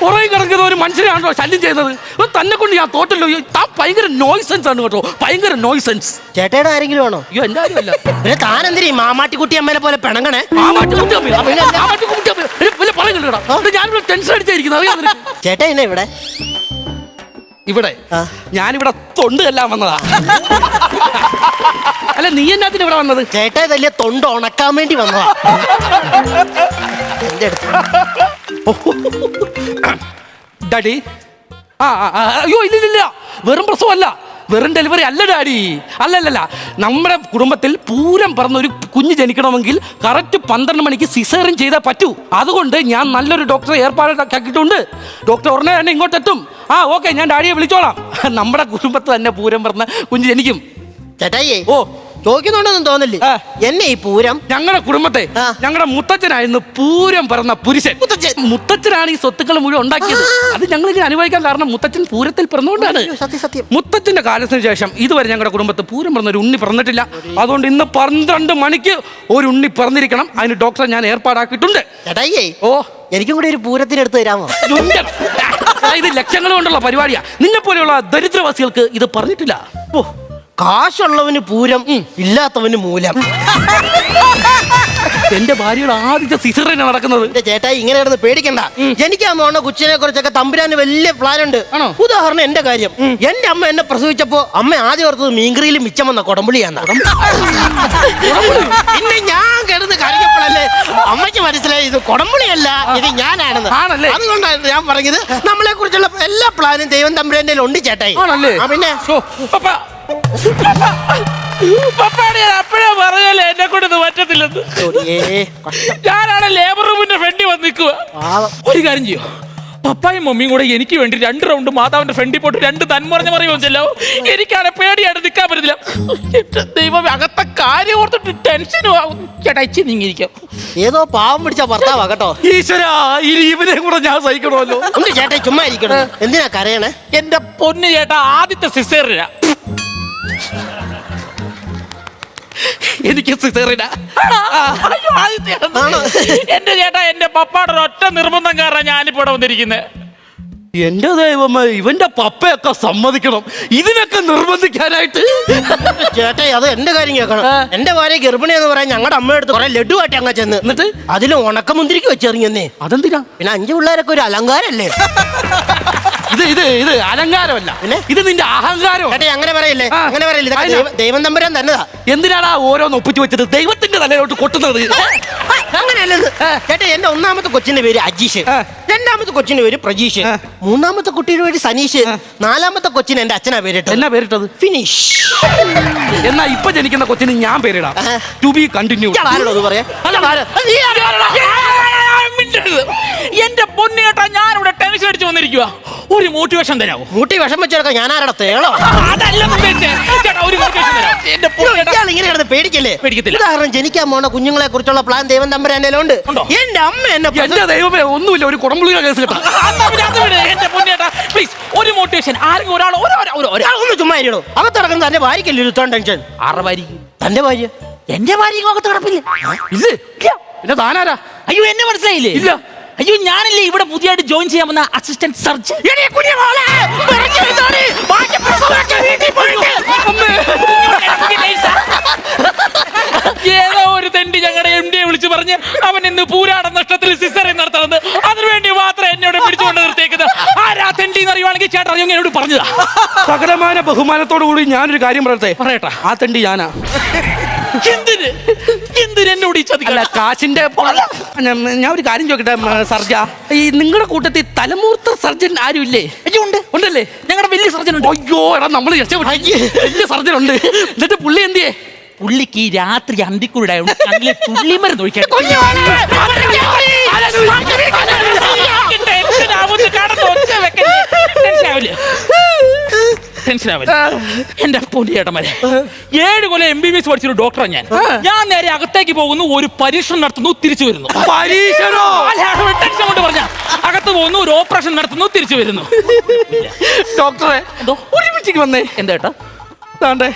ഉറങ്ങി കിടക്കുന്ന ഒരു മനുഷ്യനാണോ ശല്യം ചെയ്യുന്നത്? തന്നെ കൊണ്ട് ഞാൻ തോട്ടല്ലോ. താൻ ഭയങ്കര നോയ്സൻസ് ആണ് കേട്ടോ, ഭയങ്കര നോയ്സൻസ്. ചേട്ടയുടെ ആരെങ്കിലും ആണോ? അയ്യോ എന്റെ കാര്യമല്ല. പിന്നെ താനെന്തിരീ മാമാട്ടിക്കുട്ടി അമ്മേനെ പോലെ പിണങ്ങണേ? ഞാനിവിടെ ടെൻഷൻ അടിച്ചായിരിക്കുന്നത്, അറിയാം. ചേട്ടാ എന്നെ ഇവിടെ ഇവിടെ ഞാനിവിടെ തൊണ്ടെല്ലാം വന്നതാ. അല്ല നീ എന്നാത്തിന് ഇവിടെ വന്നത്? ചേട്ടാ വലിയ തൊണ്ട ഉണക്കാൻ വേണ്ടി വന്നതാ. എന്റെ അടുത്ത് ഡാഡി അയ്യോ ഇല്ലില്ല, വെറും പ്രസവമല്ല, വെറും ഡെലിവറി അല്ല ഡാഡി. അല്ലല്ല, നമ്മുടെ കുടുംബത്തിൽ പൂരം പറഞ്ഞ ഒരു കുഞ്ഞ് ജനിക്കണമെങ്കിൽ കറക്റ്റ് 12 മണിക്ക് സിസേറിയൻ ചെയ്താൽ പറ്റൂ. അതുകൊണ്ട് ഞാൻ നല്ലൊരു ഡോക്ടറെ ഏർപ്പാടാക്കിയിട്ടുണ്ട്. ഡോക്ടർ ഉടനെ തന്നെ ഇങ്ങോട്ടെത്തും. ഓക്കെ, ഞാൻ ഡാഡിയെ വിളിച്ചോളാം. നമ്മുടെ കുടുംബത്തിൽ തന്നെ പൂരം പറഞ്ഞ കുഞ്ഞ് ജനിക്കും. ചേട്ടായി ഓ ചോദിക്കുന്നുണ്ടെന്നും തോന്നില്ലേ എന്നെ ഈ പൂരം? ഞങ്ങളുടെ കുടുംബത്തെ ഞങ്ങളുടെ മുത്തച്ഛനായിരുന്നു പൂരം പറഞ്ഞ പുരുഷൻ. മുത്തച്ഛനാണ് ഈ സ്വത്തുക്കൾ മുഴുവൻ ഉണ്ടാക്കിയത്. അത് ഞങ്ങൾ ഇങ്ങനെ അനുഭവിക്കാൻ കാരണം മുത്തച്ഛൻ പൂരത്തിൽ പിറന്നുകൊണ്ടാണ്. സത്യം. മുത്തച്ഛന്റെ കാലത്തിന് ശേഷം ഇതുവരെ ഞങ്ങളുടെ കുടുംബത്തിൽ പൂരം പറഞ്ഞ ഒരു ഉണ്ണി പിറന്നിട്ടില്ല. അതുകൊണ്ട് ഇന്ന് 12 മണിക്ക് ഒരു ഉണ്ണി പിറന്നിരിക്കണം. അതിന് ഡോക്ടറെ ഞാൻ ഏർപ്പാടാക്കിയിട്ടുണ്ട്. ചേട്ടായി ഓ എനിക്കും കൂടി ഒരു പൂരത്തിനെടുത്ത് തരാമോ? ഇത് ലക്ഷങ്ങൾ കൊണ്ടുള്ള പരിപാടിയാ. നിന്നെ പോലെയുള്ള ദരിദ്രവാസികൾക്ക് ഇത് പറഞ്ഞിട്ടില്ല. കാശുള്ളവന് പൂരം, ഇല്ലാത്തവന് മൂലം. എന്റെ ഭാര്യയുടെ ആദ്യത്തെ സിസേറിയൻ നടക്കുന്നത്. ചേട്ടായി ഇങ്ങനെ കിടന്ന് പേടിക്കണ്ട. എനിക്കാന്ന് പറഞ്ഞ കൊച്ചിനെ കുറിച്ചൊക്കെ തമ്പുരാന് വലിയ പ്ലാൻ ഉണ്ട്. ഉദാഹരണം എന്റെ കാര്യം. എന്റെ അമ്മ എന്നെ പ്രസവിച്ചപ്പോ അമ്മ ആദ്യം ഓർത്തത് മീൻകറിയിൽ മിച്ചം വന്ന കൊടമ്പുളിയാന്ന. പിന്നെ ഞാൻ കിടന്ന് കരഞ്ഞപ്പോഴല്ലേ അമ്മയ്ക്ക് മനസ്സിലായി ഇത് കൊടമ്പുളിയല്ല, ഇത് ഞാനാണെന്ന്. അതുകൊണ്ടാണ് ഞാൻ പറഞ്ഞത് നമ്മളെ കുറിച്ചുള്ള എല്ലാ പ്ലാനും ദൈവം തമ്പുരാന്റെ ഉണ്ട് ചേട്ടായി. പിന്നെ അപ്പഴേ പറയല്ലേ എന്നെ കൊണ്ട് ഇത് പറ്റത്തില്ലെന്ന്. ഞാനാണ് ലേബർ റൂമിന്റെ ഫ്രണ്ടിൽ വന്ന് നിൽക്കുക. ഒരു കാര്യം ചെയ്യോ, പപ്പായും മമ്മിയും കൂടെ എനിക്ക് വേണ്ടി 2 റൗണ്ട് മാതാവിന്റെ ഫ്രണ്ടിൽ പോയിട്ട് 2 തന്മറിഞ്ഞ പറയുമല്ലോ. എനിക്കാണ് പേടിയായിട്ട് നിൽക്കാൻ പറ്റത്തില്ല. ദൈവം അകത്തെ കാര്യം ഓർത്തിട്ട് ടെൻഷനും ആവും. ചേട്ടാ ഇച്ചി നീങ്ങിയിരിക്കാം. ഏതോ പാവം പിടിച്ച ഭർത്താവാ കേട്ടോ. ഈശ്വരാ, ഇവനെ കൂടെ ഞാൻ സഹിക്കണമല്ലോ. ചേട്ടാ ചുമ്മാ ഇരിക്കണം. എന്തിനാ കരയണേ? എന്റെ പൊന്ന് ചേട്ടാ, ആദ്യത്തെ സിസേറിയനാ. എനിക്ക് സിസേറിയനാ. എന്റെ ചേട്ടാ, എന്റെ പപ്പാടെ ഒറ്റ നിർബന്ധം കാരണം ഞാനിപ്പോ ഇവിടെ വന്നിരിക്കുന്നത്. എന്റെ ദൈവമേ, ഇവന്റെ പപ്പയൊക്കെ സമ്മതിക്കണം ഇതിനൊക്കെ നിർബന്ധിക്കാനായിട്ട്. ചേട്ടാ അത് എന്റെ കാര്യം കേൾക്കണം. എന്റെ ഭാര്യ ഗർഭിണി എന്ന് പറയാൻ ഞങ്ങളുടെ അമ്മയെടുത്ത് കുറെ ലഡുവായിട്ട് അങ്ങ് ചെന്ന്, എന്നിട്ട് അതിൽ ഉണക്കമുന്തിരിക്ക് വെച്ചെറിഞ്ഞേ. അതെന്തിനാ? പിന്നെ 5 പിള്ളേരൊക്കെ ഒരു അലങ്കാരല്ലേ? ഇത് അലങ്കാരമല്ല, ഇത് നിന്റെ അഹങ്കാരം. അങ്ങനെ പറയില്ലേ, അങ്ങനെ പറയില്ലേ. ദൈവം തമ്പുരാൻ തന്നതാ. എന്തിനാണ് ഓരോന്ന് ഒപ്പിച്ചു വെച്ചത് ദൈവത്തിന്റെ തലയിലോട്ട് കൊട്ടുന്നത്? അങ്ങനെയല്ലത് ചേട്ടാ. എന്റെ 1ാമത്തെ കൊച്ചിന്റെ പേര് അജീഷ്, 2ാമത്തെ കൊച്ചിന്റെ പേര് പ്രജീഷ്, 3ാമത്തെ കുട്ടിയുടെ പേര് സനീഷ്, 4ാമത്തെ കൊച്ചിന് എന്റെ അച്ഛനാ പേരിട്ടത്. എന്നാ പേരിട്ടത്? ഫിനിഷ്. എന്നാ ഇപ്പൊ ജനിക്കുന്ന കൊച്ചിന് ഞാൻ പേരിടാം. To be continue. ആരോട് പറയാ? എന്റെ പൊന്നേട്ടാ, ഞാനിവിടെ ടെൻഷൻ അടിച്ചു വന്നിരിക്കുക. ഒരു മോട്ടിവേഷൻ തരാമോ? മോട്ടിവേഷൻ വെച്ചെടുക്കാം. ഞാൻ ആരുടെ തേളോ? അതല്ല ചേട്ടാ, ഒരു മോട്ടിവേഷൻ തരാം. എന്റെ ഇങ്ങനെ കിടന്ന് പേടിക്കല്ലേ? പേടിക്കത്തില്ല. ഉദാഹരണം ജനിക്കാൻ പോണ കുഞ്ഞുങ്ങളെ കുറിച്ചുള്ള പ്ലാൻ ദൈവം തമ്പുരാന്റെ ഉണ്ട്. എന്റെ അമ്മ എന്റെ ദൈവമേ ഒന്നുമില്ല, ഒരു കുടംപുളിയുടെ കേസ് കേട്ടോ. എന്റെ പൊന്നേട്ടാ പ്ലീസ് ഒരു മോട്ടിവേഷൻ. ആരെങ്കിലും ഒന്ന് ചുമ്മാ ഇരിക്കണോ? അകത്തിറങ്ങുന്ന തന്റെ ഭാര്യക്കല്ലേ ഇരുത്താൻ ടെൻഷൻ? ആരുടെ ഭാര്യ? തന്റെ ഭാര്യ. എന്റെ ഭാര്യ അകത്ത് കിടപ്പില്ല. പിന്നെ താനാരാ? അയ്യോ എന്നെ മനസ്സിലായില്ലേ? ഇല്ല. അയ്യോ ഞാനല്ലേ ഇവിടെ പുതിയതായിട്ട് ജോയിൻ ചെയ്യാൻ വന്ന അസിസ്റ്റന്റ് സർജൻ. ഏതോ ഒരു തെണ്ടി ഞങ്ങളുടെ MD വിളിച്ചു പറഞ്ഞ് അവൻ ഇന്ന് പൂരാട നഷ്ടത്തിൽ സിസേറിയൻ നടത്തണമെന്ന്. അതിനുവേണ്ടി മാത്രം എന്നോട് പിടിച്ചുകൊണ്ട് നിർത്തിയേക്കുന്നത്. ആരാ തെണ്ടി എന്ന് അറിയുവാണെങ്കിൽ ചേട്ടാ അറിയോ എന്നോട് പറഞ്ഞതാ. സകലമാന ബഹുമാനത്തോടു കൂടി ഞാനൊരു കാര്യം പറയട്ടെ. ആ തെണ്ടി ഞാനാ. എന്തിന് എന്നോട് ഈ ചതിക്കല്ല? കാശിന്റെ ഞാൻ ഒരു കാര്യം ചോദിക്കട്ടെ സർജ, ഈ നിങ്ങളുടെ കൂട്ടത്തിൽ തലമൂർത്ത സർജൻ ആരും ഇല്ലേ? അയ്യോ ഉണ്ടല്ലേ? ഞങ്ങളുടെ വലിയ സർജൻ ഉണ്ട്. അയ്യോ എടാ, നമ്മൾ വലിയ സർജൻ ഉണ്ട്. എന്നിട്ട് പുള്ളി എന്തിയേ? പുള്ളിക്ക് ഈ രാത്രി അന്തിക്കുരുടായോണ്ട് കണ്ണിലെ തുള്ളിമരുന്ന് ഒഴിക്കാൻ എന്റെ പൊന്നിയേട്ടന്മാരെ, 7 കൊല്ലം MBBS പഠിച്ചൊരു ഡോക്ടറാണ് ഞാൻ. നേരെ അകത്തേക്ക് പോകുന്നു, ഒരു പരീക്ഷണം നടത്തുന്നു, തിരിച്ചു വരുന്നു. ടെൻഷൻ കൊണ്ട് പറഞ്ഞ അകത്ത് പോകുന്നു, ഒരു ഓപ്പറേഷൻ നടത്തുന്നു, തിരിച്ചു വരുന്നു. ഡോക്ടറെ ഒരു മിനിറ്റ് വന്നേ. എന്താ ഏട്ടാ? താണ്ടേ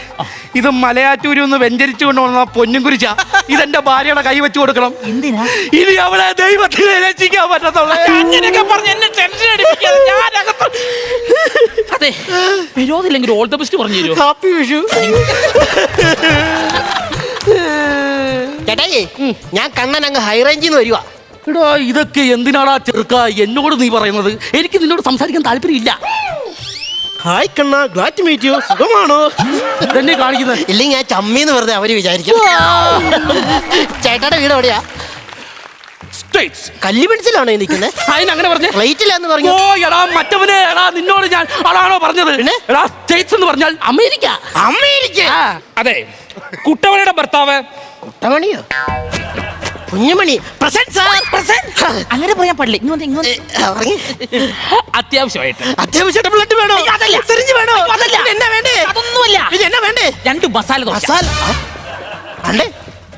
ഇത് മലയാറ്റൂരിൽ നിന്ന് വെഞ്ചരിച്ചു കൊണ്ടുവന്ന പൊന്നും കുരിച്ച ഇതെന്റെ ഭാര്യയുടെ കൈ വെച്ച് കൊടുക്കണം. എന്തിനാ? ഇനി അവളെ ദൈവത്തിനെ രക്ഷിക്കാൻ പറ്റത്തുള്ളൂ. അങ്ങനെയൊക്കെ പറഞ്ഞ് എന്നെ ടെൻഷൻ അടിപ്പിക്കാതെ ഞാനകത്ത്. അതെ, വിരോധമില്ലെങ്കിൽ ഓൾ ദ ബെസ്റ്റ് പറഞ്ഞു തരുമോ? ഹാപ്പി വിഷു. ചേട്ടായി, ഞാൻ കണ്ണൻ അങ്ങ് ഹൈ റേഞ്ചിൽ നിന്ന് വരുവാ. എടാ ഇതൊക്കെ എന്തിനാടാ ചെറുക്ക എന്നോട് നീ പറയുന്നത്? എനിക്ക് നിന്നോട് സംസാരിക്കാൻ താല്പര്യമില്ല. Hi Kanna, glad to meet you. സുഖമാണോ? ഇതെന്നെ കാണിക്കുന്നത്. ഇല്ലെങ്കിൽ ഞാൻ ചമ്മീന്ന് വെറുതെ അവര് വിചാരിക്കും. ചേട്ടായുടെ വീട് എവിടെയാ? കല്ലിപെൻസിലാണോ നിൽക്കുന്നത്? അതിനങ്ങനെ പറഞ്ഞേ. ഫ്ലൈറ്റിലാന്ന് പറഞ്ഞു. ഓ എടാ മറ്റവനെ, എടാ നിന്നോട് ഞാൻ അതാണോ പറഞ്ഞത്? പിന്നെ? എടാ സ്റ്റേറ്റ്സ് എന്ന് പറഞ്ഞാൽ അമേരിക്ക. അമേരിക്ക. അതെ, കുട്ടവണിയുടെ ഭർത്താവ്. കുട്ടമണിയോ? കുഞ്ഞുമണി. Present sir, present. അങ്ങനെ പറയാൻ പാടില്ല. ഇങ്ങോട്ട് അത്യാവശ്യമായിട്ട് അത്യാവശ്യമായിട്ട് ബ്ലഡ് വേണോ? സിറിഞ്ച് വേണോ? എന്നാ വേണ്ടേ? അതൊന്നുമല്ല. എന്നാ വേണ്ടേ? 2 മസാല ദോശ. മസാല അണ്ടേ,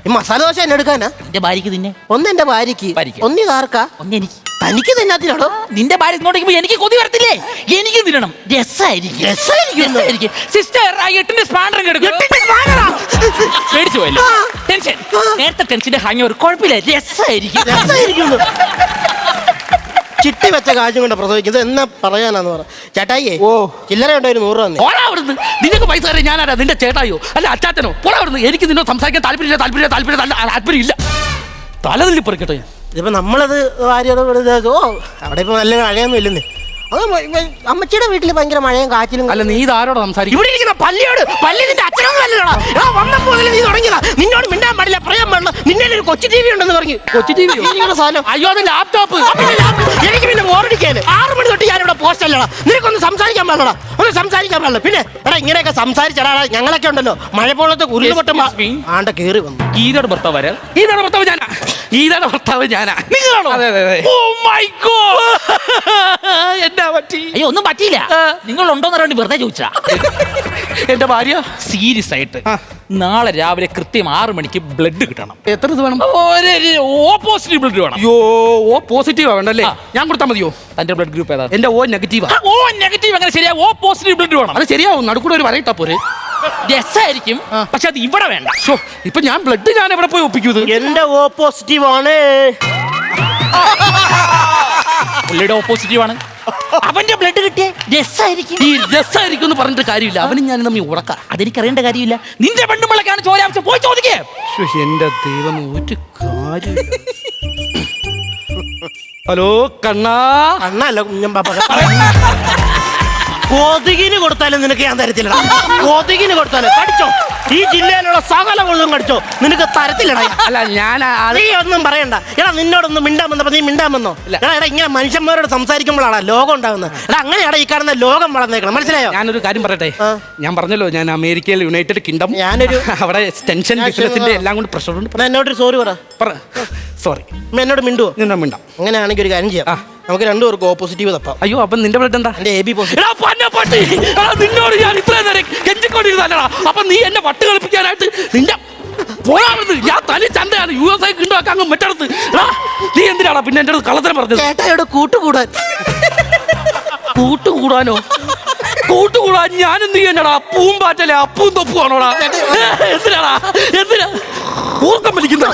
ഈ മസാല ദോശ എന്നെ എടുക്കാനാ? എന്റെ ഭാര്യക്ക് തിന്നെ. ഒന്ന് എന്റെ ഭാര്യക്ക്, ഒന്ന് ഇതാർക്കാ? ഒന്ന് എനിക്ക്. തനിക്ക് തിന്നാത്തിനാണോ? നിന്റെ ഭാര്യ ഇങ്ങോട്ടേക്ക് എനിക്ക് കൊതി വരത്തില്ലേ? എനിക്ക് തിന്നണം. രസമായിരിക്കും. സിസ്റ്റർ, ആ 8ന്റെ സ്പാൻഡർ എടുക്കും. പേടിച്ചു പോയല്ലോ. ടെൻഷൻ, നേരത്തെ ടെൻഷന്റെ ഹാങ് ഒരു കുഴപ്പമില്ല. രസമായിരിക്കും. ചിട്ടി വെച്ച കാശും കൊണ്ട് പ്രസവിക്കുന്നത് എന്നാ പറയാനാന്ന് പറ. ചേട്ടായിയെ, ഓ ചില്ലറ ഉണ്ടോ? 100 രൂപ. പോടാ അവിടുന്ന്. നിനക്ക് പൈസ തരാൻ ഞാനാരാ? നിന്റെ ചേട്ടായോ അല്ല അച്ചാച്ചനോ? പോടാ അവിടുന്ന്. എനിക്ക് നിന്നോട് സംസാരിക്കാൻ താല്പര്യമില്ല. തലതില്ലി പറിക്കട്ടെ. ഇതിപ്പോ നമ്മളത് ഓ അവിടെ ഇപ്പൊ നല്ല മഴയൊന്നും ഇല്ലെന്ന്. അമ്മച്ചിയുടെ വീട്ടിൽ ഭയങ്കര മഴയും കാറ്റിലും. അല്ല നീ ഇതാരോട് സംസാരിക്കും? ഇവിടെ ഇരിക്കുന്ന പല്ലിയോട്. പല്ലി നിന്റെ അച്ഛനൊന്നും അല്ലടാ. വന്നപ്പോ നീ തുടങ്ങിയതാ. നിന്നോട് മിണ്ടാൻ പാടില്ല, പറയാൻ പാടില്ല. നിന്നെ ഒരു കൊച്ചു ടി വി ഉണ്ടെന്ന് പറഞ്ഞു. കൊച്ചു ടി വി സാധനം? അയ്യോ അത് ലാപ്ടോപ്പ്. എനിക്ക് പിന്നെ ഓർഡിക്കാന് 6 മണി തൊട്ട് ഞാനിവിടെ പോസ്റ്റ് അല്ലടാ. നിനക്കൊന്ന് സംസാരിക്കാൻ പാടില്ലടാ. ഒന്ന് സംസാരിക്കാൻ പാടില്ല. പിന്നെ എടാ ഇങ്ങനെയൊക്കെ സംസാരിച്ചടാ. ഞങ്ങളൊക്കെ ഉണ്ടല്ലോ മഴ പോലത്തെ ഉരുളുപൊട്ടം ആണ്ട കേറി വന്നു. ഗീതയുടെ ഭർത്താവ് വരെ. ഗീതയുടെ ഭർത്താവ് ഞാനാ. നിങ്ങളാണോ? അതെ. Oh my god. എന്നാ പറ്റി? അയ്യോ ഒന്നും പറ്റിയില്ല. നിങ്ങൾ ഉണ്ടോന്ന് വേണ്ടി വെറുതെ ചോദിച്ചാ. എന്റെ ഭാര്യ സീരിയസ് ആയിട്ട് നാളെ രാവിലെ കൃത്യം 6 മണിക്ക് ബ്ലഡ് കിട്ടണം. എത്ര ഇത് വേണം? ഓ പോസിറ്റീവ് ബ്ലഡ് വേണം. അയ്യോ ഓ പോസിറ്റീവ് വേണ്ടല്ലേ? ഞാൻ കൊടുത്താൽ മതിയോ? തന്റെ ബ്ലഡ് ഗ്രൂപ്പ് ഏതാ? എന്റെ ഓ നെഗറ്റീവാ. ഓ നെഗറ്റീവ് അങ്ങനെ ശരിയാ. ഓ പോസിറ്റീവ് ബ്ലഡ് വേണം. അത് ശരിയാവും. നടുക്കൂടെ ഒരു വരയിട്ടാ പോരെ. രസമായിരിക്കും, പക്ഷെ അത് ഇവിടെ വേണ്ട. ഇപ്പൊ ഞാൻ ബ്ലഡ് ഞാൻ എവിടെ പോയി ഒപ്പിക്കുന്നത്? എന്റെ ഓ പോസിറ്റീവ് ആണ്. പുള്ളിയുടെ ഓ പോസിറ്റീവ് ആണ്. അവന്റെ ബ്ലഡ് കിട്ടിയ രസമായിരിക്കും. ഈ രസമായിരിക്കും എന്ന് പറഞ്ഞിട്ട് കാര്യമില്ല. അവനും ഞാൻ തമ്മിൽ ഉറക്കാം. അതെനിക്കറിയേണ്ട കാര്യമില്ല. നിന്റെ പെണ്ണുമ്പളൊക്കെയാണ് ചോരാംശം. പോയി ചോദിക്കേ. എന്റെ ദൈവം ഒരു കാര്യം. ഹലോ കണ്ണാ. കണ്ണല്ല കുഞ്ഞമ്പാപ്പ. കൊതുകിന് കൊടുത്താലും നിനക്ക് ഞാൻ തരത്തില്ലടാ. കൊതുകിന് കൊടുത്താലും കടിച്ചോ. ഈ ജില്ലയിലുള്ള സകല കൊള്ളും കടിച്ചോ. നിനക്ക് തരത്തില്ലടാ. അല്ല ഞാൻ നീ ഒന്നും പറയണ്ട. എടാ നിന്നോടൊന്നും മിണ്ടാൻ വന്നപ്പോ നീ മിണ്ടാൻ വന്നോ? എടാ ഇങ്ങനെ മനുഷ്യന്മാരോട് സംസാരിക്കുമ്പോഴാണ് ലോകം ഉണ്ടാകുന്നത്. എടാ അങ്ങനെയാടാ ഈ കാണുന്ന ലോകം വളർന്നേക്കണം. മനസ്സിലായോ? ഞാനൊരു കാര്യം പറയട്ടെ. ഞാൻ പറഞ്ഞല്ലോ ഞാൻ അമേരിക്കയിൽ യുണൈറ്റഡ് കിങ്ഡം. ഞാനൊരു അവിടെ ടെൻഷൻ ബിസിനസിന്റെ എല്ലാം കൊണ്ട് പ്രഷർ ഉണ്ട്. എന്നോടൊരു സോറി പറ. സോറി. എന്നോട് മിണ്ടുവോ? നിന്നെ മിണ്ടാം. അങ്ങനെയാണെങ്കിൽ ഒരു കാര്യം ചെയ്യാം. നമുക്ക് 2 പേർക്ക് ഓ പോസിറ്റീവ് തപ്പാം. അയ്യോ അപ്പം നിന്റെ ബ്ലഡ് എന്താ? എന്റെ AB പോസിറ്റീവ്. നിന്നോട് ഞാൻ ഇത്രയും നേരം കെഞ്ചിക്കൊണ്ടിരുന്നല്ലടാ. അപ്പൊ നീ എന്നെ വട്ട് കളിപ്പിക്കാനായിട്ട് നിന്റെ പോയാറുണ്ട്. ഞാൻ തനി ചന്തയാണ്. USA കിണ്ടുവാക്കാൻ അങ്ങ് മറ്റടുത്ത്. നീ എന്തിനാടാ പിന്നെ എന്റെ അടുത്ത് കള്ളത്തരം പറഞ്ഞത്? ചേട്ടായോട് കൂട്ടുകൂടാൻ. കൂട്ടുകൂടാനോ? കൂട്ടുകൂടാൻ ഞാൻ എന്ത് ചെയ്യണ്ടടാ? അപ്പവും പാറ്റല്ലേ അപ്പവും തൊപ്പുവാണോടാ? എന്തിനാ ഊർക്കം വലിക്കുന്ന?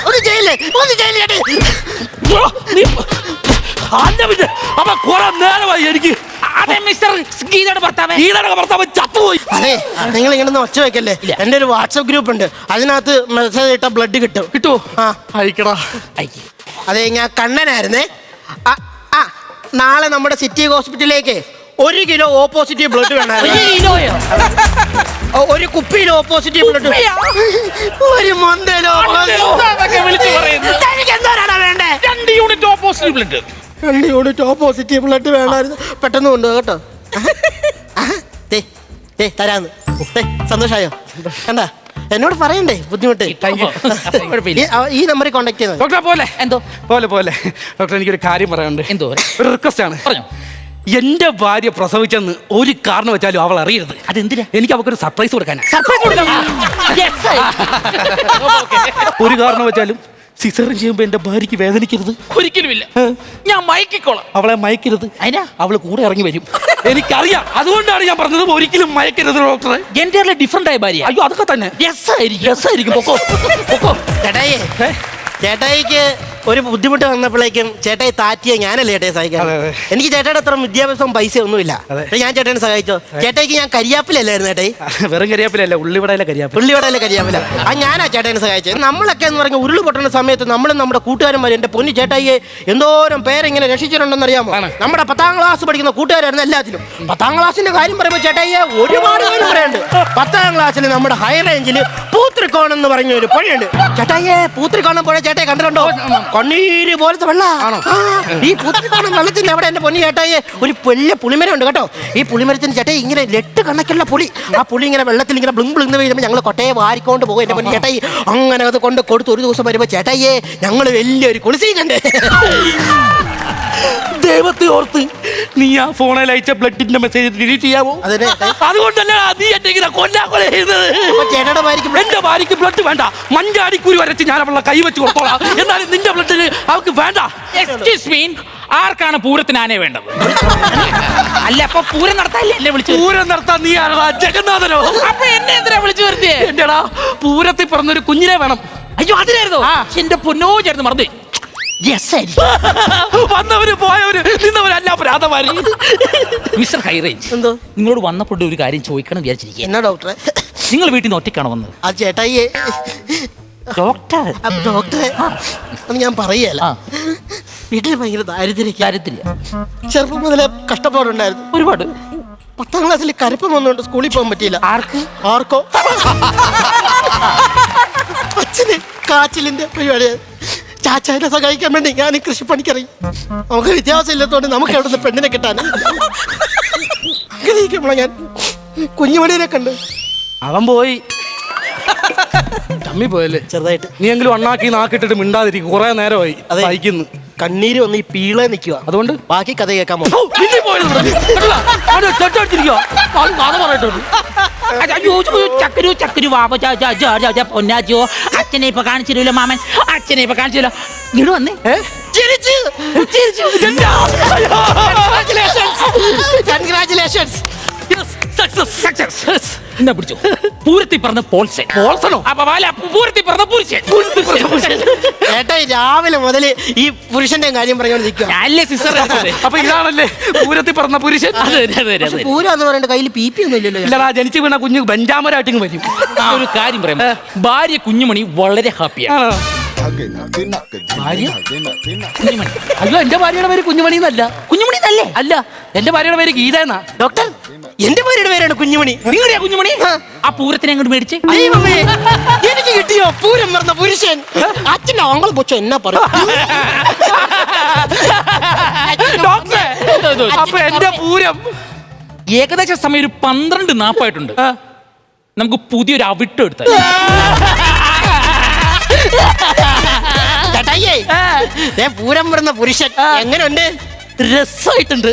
അപ്പൊ കുറെ നേരമായി എനിക്ക്. അതെ മിസ്റ്റർ ഗീതയുടെ ഭർത്താവ് ചത്തുപോയി. അതെ നിങ്ങൾ ഇങ്ങനെ ഒച്ച വെക്കല്ലേ. എന്റെ ഒരു വാട്സപ്പ് ഗ്രൂപ്പ് ഉണ്ട്. അതിനകത്ത് മെസ്സേജ് ഇട്ട ബ്ലഡ് കിട്ടുമോ? അയക്കടാ. അതെ ഞാൻ കണ്ണനായിരുന്നേ. നാളെ നമ്മുടെ സിറ്റി ഹോസ്പിറ്റലിലേക്ക് 1 കിലോ ഓ പോസിറ്റീവ് ബ്ലഡ് വേണമായിരുന്നു. 1 കുപ്പിയിൽ ഓ പോസിറ്റീവ് ബ്ലഡ്. ഒരു മൊന്തലോ എന്തോരാണ് വേണ്ടേ? 2 unit O positive blood. 2 unit O positive blood വേണമായിരുന്നു. പെട്ടെന്ന് കൊണ്ടുപോകാം കേട്ടോ. തരാന്ന്. സന്തോഷായോ? കണ്ടാ എന്നോട് പറയണ്ടേ ബുദ്ധിമുട്ട്. ഈ നമ്പറിൽ കോൺടാക്ട് ചെയ്താൽ ഡോക്ടറെ പോലെ. എന്തോ പോലെ ഡോക്ടർ എനിക്കൊരു കാര്യം പറയാനുണ്ട്. എന്തോ ഒരു റിക്വസ്റ്റ് ആണ്. പറഞ്ഞോ. എന്റെ ഭാര്യ പ്രസവിച്ചെന്ന് ഒരു കാരണം വെച്ചാലും അവൾ അറിയരുത്. അതെന്തിനാ? എനിക്ക് അവക്കൊരു സർപ്രൈസ് കൊടുക്കാനാ. സർപ്രൈസ് കൊടുക്കണം. ഒരു കാരണം വെച്ചാലും സിസേറിയൻ ചെയ്യുമ്പോ എന്റെ ഭാര്യയ്ക്ക് വേദനിക്കരുത്. ഒരിക്കലുമില്ല, ഞാൻ മയക്കിക്കോളാം. അവളെ മയക്കരുത്. അതിനാ അവള് കൂടെ ഇറങ്ങി വരും. എനിക്കറിയാം, അതുകൊണ്ടാണ് ഞാൻ പറഞ്ഞത് ഒരിക്കലും മയക്കരുത് ഡോക്ടറെ. എന്റെ ഡിഫറെന്റ് ആയ ഭാര്യ. അയ്യോ അതൊക്കെ തന്നെ രസമായിരിക്കും. പൊക്കോ പൊക്കോ. ചേട്ടായി, ചേട്ടായിക്ക് ഒരു ബുദ്ധിമുട്ട് വന്നപ്പോഴേക്കും ചേട്ടായി താറ്റിയ ഞാനല്ലേ ചേട്ടായി സഹായിക്കാൻ. അതെ, അതെ. എനിക്ക് ചേട്ടായുടെ അത്ര വിദ്യാഭ്യാസം പൈസ ഒന്നുമില്ല. അതെ. ഞാൻ ചേട്ടനെ സഹായിച്ചോ. ചേട്ടായിക്ക് ഞാൻ കരിയാപ്പിലല്ലായിരുന്നു ചേട്ടായി. വെറും കരിയാപ്പിലല്ല, ഉള്ളിവടയിലെ കരിയാപ്പിൽ. പുള്ളിയോടല്ലേ കരിയാപ്പില. ഞാനാ ചേട്ടനെ സഹായിച്ചത്. നമ്മളൊക്കെ എന്ന് പറഞ്ഞ ഉരുള് പൊട്ടുന്ന സമയത്ത് നമ്മളും നമ്മുടെ കൂട്ടുകാരന്മാരും എൻ്റെ പൊന്നു ചേട്ടായിയെ എന്തോരം പേരെങ്ങനെ രക്ഷിച്ചിട്ടുണ്ടെന്ന് അറിയാമോ? നമ്മുടെ 10ാം ക്ലാസ് പഠിക്കുന്ന കൂട്ടുകാരായിരുന്നു എല്ലാത്തിലും. 10ാം ക്ലാസ്സിന്റെ കാര്യം പറയുമ്പോൾ ചേട്ടായിയെ ഒരുപാട് കാര്യം പറയാനുണ്ട്. 10ാം ക്ലാസ്സിൽ നമ്മുടെ ഹൈ റേഞ്ചിൽ പൂത്രിക്കോണം എന്ന് പറഞ്ഞ ഒരു പുഴയുണ്ട്. ചേട്ടായിയെ പൂത്രിക്കോണം പുഴ ചേട്ടായി കണ്ടിട്ടുണ്ടോ? കണ്ണീര് പോലത്തെ വെള്ള. ഈ പൂത്രിക്കോണം വെള്ളത്തിന്റെ അവിടെ എൻ്റെ പൊന്നു ചേട്ടായിയെ ഒരു വലിയ പുളിമരം ഉണ്ട് കേട്ടോ. ഈ പുളിമരത്തിന് ചേട്ടായി ഇങ്ങനെ 8 കണക്കുള്ള പുളി. ആ പുളി ഇങ്ങനെ വെള്ളത്തിൽ ഇങ്ങനെ ബ്ലിങ് ബ്ലിങ് വീഴുമ്പോൾ ഞങ്ങൾ കൊട്ടയെ വാരിക്കൊണ്ട് പോകും. എൻ്റെ പൊന്നു ചേട്ടായി അങ്ങനെ അത് കൊണ്ട് കൊടുത്ത് ഒരു ദിവസം വരുമ്പോൾ ചേട്ടായിയെ ഞങ്ങൾ വലിയൊരു കുളിസീ കണ്ട്. ദൈവത്തെ ഓർത്ത് നീ ആ ഫോണിൽ അയച്ച ബ്ലഡിന്റെ മെസ്സേജ് ഡിലീറ്റ് ചെയ്യാമോ? അതുകൊണ്ടല്ല നീ എന്നെ ഇങ്ങനെ കൊല്ലാക്കൊല ചെയ്യുന്നത്. ചേട്ടയുടെ ഭാര്യയ്ക്ക് എന്റെ ഭാര്യയ്ക്ക് ബ്ലഡ് വേണ്ട. മഞ്ചാടിക്കുരി വരച്ച് ഞാൻ അവളുടെ കൈ വെച്ച് കൊടുത്തോളാം. എന്നാലും നിന്റെ ബ്ലഡിന് അവൾക്ക് വേണ്ട. എക്സ്ക്യൂസ് മീ, ആർക്കാണ് പൂരത്തിന് ആനയെ വേണ്ടത്? അല്ല, അപ്പൊ പൂരം നടത്താല്ലേ എന്നെ വിളിച്ചു? പൂരം നടത്താൻ നീ ആരാ? ജഗന്നാഥനോ? അപ്പൊ എന്നെ എന്തിനാ വിളിച്ചു വരുത്തിയേ? എന്റെടാ പൂരത്തിൽ പറഞ്ഞൊരു കുഞ്ഞിനെ വേണം. അയ്യോ, അതിനായിരുന്നു എന്റെ പൊന്നോ ചേർന്ന് മറന്നു. വന്നവര് പോയവര് നിന്നവരല്ല പ്രാതമാരി. മിസ്റ്റർ ഹൈറേഞ്ച്, എന്തോ നിങ്ങളോട് വന്നപ്പോൾ ഒരു കാര്യം ചോദിക്കണം വിചാരിച്ചിരിക്കുക. എന്നാ ഡോക്ടറെ? നിങ്ങൾ വീട്ടിൽ നിന്ന് ഒറ്റയ്ക്കാണ് വന്നത്? ആ ചേട്ടായിയെ ഡോക്ടർ ഡോക്ടറെ അത് ഞാൻ പറയല്ല. വീട്ടിൽ ഭയങ്കര ദാരിദ്ര്യം. ചെറുപ്പം മുതലേ കഷ്ടപ്പാടുണ്ടായിരുന്നു ഒരുപാട്. 10ാം ക്ലാസ്സിൽ കരപ്പം വന്നുകൊണ്ട് സ്കൂളിൽ പോകാൻ പറ്റിയില്ല. ആർക്കോ അച്ഛന് കാച്ചിലിന്റെ പരിപാടിയാണ്. ചാച്ചാനെ സഹായിക്കാൻ വേണ്ടി ഞാൻ കൃഷിപ്പണിക്കറിയും. നമുക്ക് വിദ്യാഭ്യാസം ഇല്ലാത്തതുകൊണ്ട് നമുക്ക് എവിടെ നിന്ന് പെണ്ണിനെ കിട്ടാൻ ആഗ്രഹിക്കുമ്പോഴാണ് ഞാൻ കുഞ്ഞുമണിയെ കണ്ട്. അവൻ പോയി ചമ്മി പോയല്ലേ ചെറുതായിട്ട്. നീ എങ്കിലും അണ്ണാക്കി നാക്കിട്ടിട്ട് മിണ്ടാതിരിക്കും. കുറെ നേരമായി സഹിക്കുന്നു. കണ്ണീര് വന്ന് ഈ പീളെ നിൽക്കുക. അതുകൊണ്ട് ബാക്കി കഥ കേൾക്കാൻ ചക്കരു ചക്കരു വാപ്പ പൊന്നാച്ചോ. അച്ഛനെ ഇപ്പൊ കാണിച്ചില്ലോ മാമൻ, അച്ഛനെ ഇപ്പൊ കാണിച്ചില്ലോ. ഇങ്ങോട്ട് വന്നേ. എന്നാ പിടിച്ചോ. പൂരത്തിൽ പറഞ്ഞ പോൾസൻ. പോൾസണോ? അപ്പൊ പൂരത്തിൽ പറഞ്ഞ പുരുഷൻ. ഏട്ടാ രാവിലെ മുതൽ ഈ പുരുഷന്റെ കാര്യം പറഞ്ഞോണ്ട് നിൽക്കുക. അല്ലേ സിസ്റ്റർ? അപ്പൊ ഇതാണല്ലേ പൂരത്തിൽ പറഞ്ഞ പുരുഷൻ? പൂരം എന്ന് പറയേണ്ട കയ്യിൽ PP ഒന്നും ഇല്ലല്ലോ. ഇല്ലടാ, ജനിച്ചു വീണ കുഞ്ഞു ബെഞ്ചാമരായിട്ടിങ് വരും. ഒരു കാര്യം പറയാം, ഭാര്യ കുഞ്ഞുമണി വളരെ ഹാപ്പിയാണ്. അയ്യോ, എന്റെ ഭാര്യയുടെ പേര് കുഞ്ഞുമണി എന്നല്ല. കുഞ്ഞുമണി എന്നല്ലേ? അല്ല, എന്റെ ഭാര്യയുടെ പേര് ഗീത എന്നാ. ഡോക്ടർ, എന്റെ ഭാര്യയുടെ പേരാണ് കുഞ്ഞുമണി. നിങ്ങളുടെയാ കുഞ്ഞുമണി? ആ പൂരത്തിനെ അങ്ങോട്ട് മേടിച്ച് എനിക്ക് കിട്ടിയോ പൂരം പറഞ്ഞ പുരുഷൻ? അച്ഛൻ്റെ ആങ്ങൾ പൊച്ചോ എന്നാ പറയും. ഡോക്ടറെ, അപ്പൊ എന്റെ പൂരം ഏകദേശം സമയം ഒരു 12:40 നമുക്ക് പുതിയൊരു അവിട്ടം എടുത്ത പൂരം പറഞ്ഞ പുരുഷൻ എങ്ങനെയുണ്ട്? രസമായിട്ടുണ്ട്.